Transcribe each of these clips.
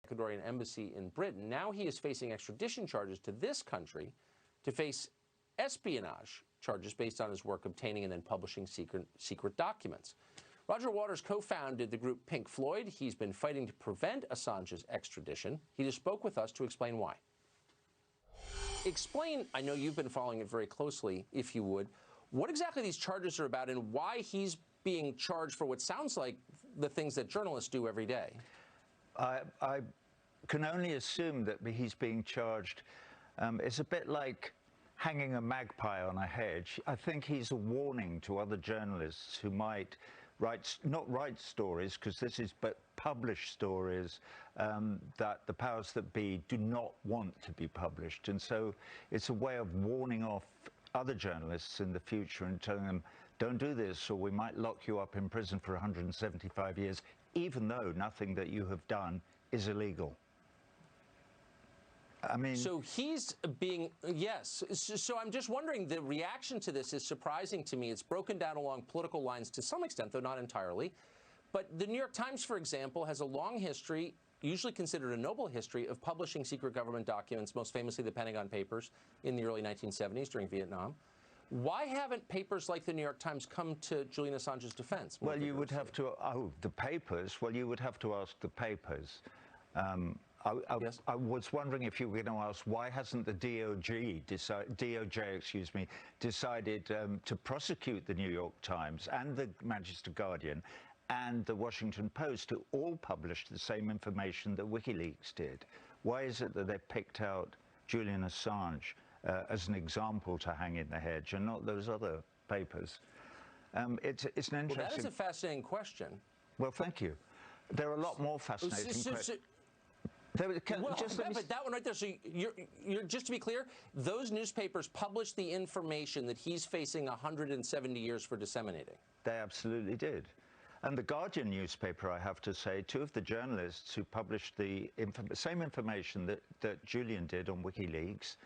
Ecuadorian embassy in Britain. Now he is facing extradition charges to this country to face espionage charges based on his work obtaining and then publishing secret documents. Roger Waters co-founded the group Pink Floyd. He's been fighting to prevent Assange's extradition. He just spoke with us to explain why. Explain, I know you've been following it very closely, if you would, what exactly these charges are about and why he's being charged for what sounds like the things that journalists do every day. I can only assume that he's being charged. It's a bit like hanging a magpie on a hedge. I think he's a warning to other journalists who might not write stories, because this is but publish stories that the powers that be do not want to be published. And so it's a way of warning off other journalists in the future and telling them, don't do this, or we might lock you up in prison for 175 years, even though nothing that you have done is illegal. I mean, so he's being, yes. So I'm just wondering, the reaction to this is surprising to me. It's broken down along political lines to some extent, though not entirely. But the New York Times, for example, has a long history, usually considered a noble history, of publishing secret government documents, most famously the Pentagon Papers in the early 1970s during Vietnam. Why haven't papers like the New York Times come to Julian Assange's defense? Well, you would have to, the papers, well, you would have to ask the papers. Yes. I was wondering if you were going to ask, why hasn't the DOJ decided to prosecute the New York Times and the Manchester Guardian and the Washington Post, who all published the same information that WikiLeaks did? Why is it that they picked out Julian Assange as an example to hang in the hedge and not those other papers? It's an interesting... Well, that is a fascinating question. Well, thank you. There are a lot more fascinating questions. But that one right there, so you're just to be clear, those newspapers published the information that he's facing 170 years for disseminating. They absolutely did. And the Guardian newspaper, I have to say, two of the journalists who published the same information that Julian did on WikiLeaks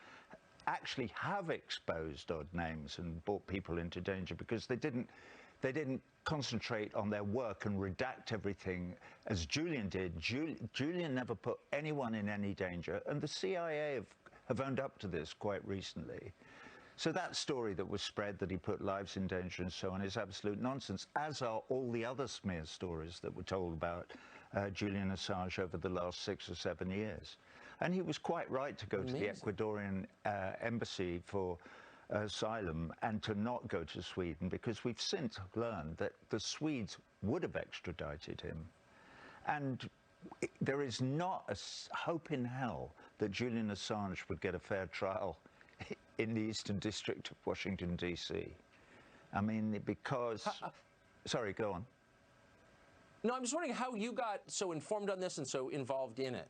actually have exposed odd names and brought people into danger, because they didn't concentrate on their work and redact everything as Julian did. Julian never put anyone in any danger, and the CIA have owned up to this quite recently. So that story that was spread, that he put lives in danger and so on, is absolute nonsense, as are all the other smear stories that were told about Julian Assange over the last 6 or 7 years. And he was quite right to go to the Ecuadorian embassy for asylum and to not go to Sweden, because we've since learned that the Swedes would have extradited him. And there is not a hope in hell that Julian Assange would get a fair trial in the Eastern District of Washington, D.C. I mean, because... Sorry, go on. No, I'm just wondering how you got so informed on this and so involved in it.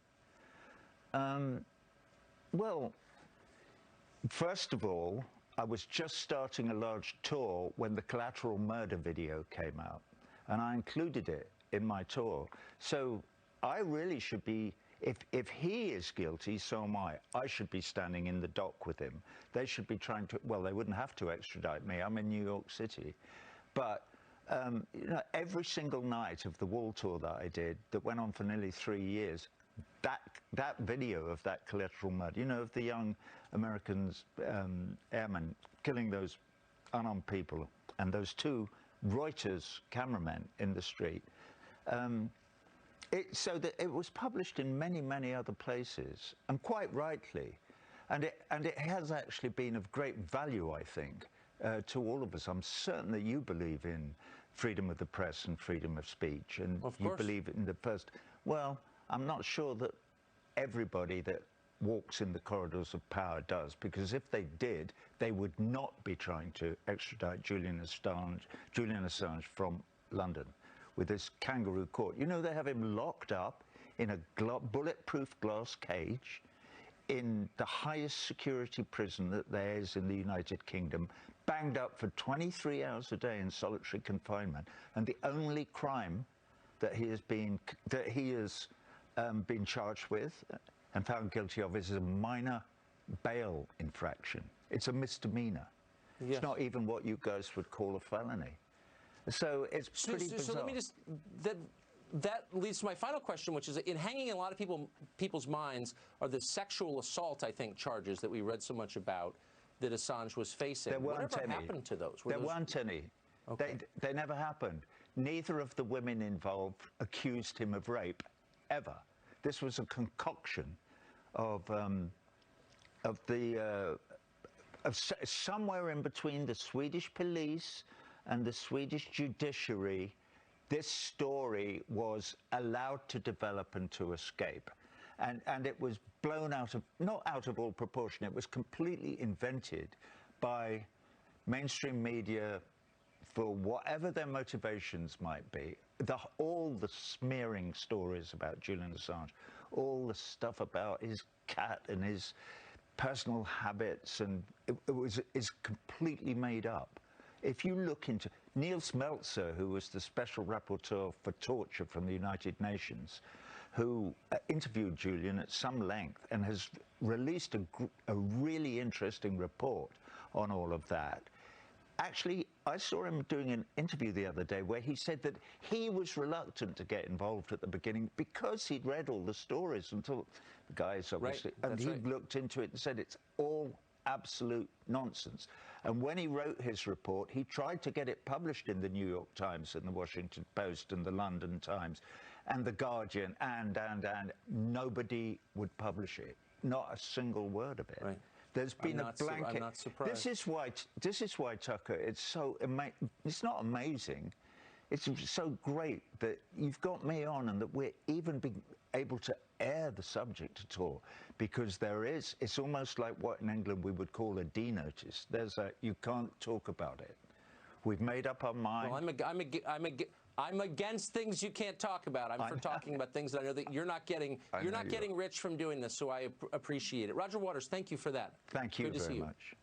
Well, first of all, I was just starting a large tour when the Collateral Murder video came out, and I included it in my tour. So I really should be, if he is guilty, so am I. I should be standing in the dock with him. They should be trying to, well, they wouldn't have to extradite me. I'm in New York City. But you know, every single night of the wall tour that I did, that went on for nearly 3 years, that video of that collateral murder, you know, of the young Americans, airmen, killing those unarmed people, and those 2 Reuters cameramen in the street. So that it was published in many, many other places, and quite rightly. And it has actually been of great value, I think, to all of us. I'm certain that you believe in freedom of the press and freedom of speech, and you believe in the first. Well, I'm not sure that everybody that walks in the corridors of power does, because if they did, they would not be trying to extradite Julian Assange from London with this kangaroo court. You know, they have him locked up in a bulletproof glass cage in the highest security prison that there is in the United Kingdom, banged up for 23 hours a day in solitary confinement, and the only crime that he has been charged with and found guilty of is a minor bail infraction. It's a misdemeanor. Yes. It's not even what you guys would call a felony. So it's pretty bizarre. So let me just... that leads to my final question, which is, in hanging in a lot of people's minds are the sexual assault, I think, charges that we read so much about that Assange was facing. There weren't Whatever any. happened to those? There weren't any. Okay. They never happened. Neither of the women involved accused him of rape, ever. This was a concoction of somewhere in between the Swedish police and the Swedish judiciary. This story was allowed to develop and to escape. And it was blown out of, not out of all proportion, it was completely invented by mainstream media for whatever their motivations might be. All the smearing stories about Julian Assange, all the stuff about his cat and his personal habits, and is completely made up. If you look into Niels Meltzer, who was the special rapporteur for torture from the United Nations, who interviewed Julian at some length and has released a really interesting report on all of that. Actually, I saw him doing an interview the other day where he said that he was reluctant to get involved at the beginning because he'd read all the stories and thought, the guys obviously, right, and he looked into it and said it's all absolute nonsense. And when he wrote his report, he tried to get it published in the New York Times and the Washington Post and the London Times and the Guardian, and nobody would publish it. Not a single word of it. Right. There's been a blanket. I'm not surprised. This is why Tucker. It's so it's not amazing. It's so great that you've got me on, and that we're even being able to air the subject at all, because it's almost like what in England we would call a D notice. You can't talk about it. We've made up our mind. Well, I'm against things you can't talk about. I'm for talking about things that I know that you're not getting. You're not getting rich from doing this, so I appreciate it. Roger Waters, thank you for that. Thank you very much.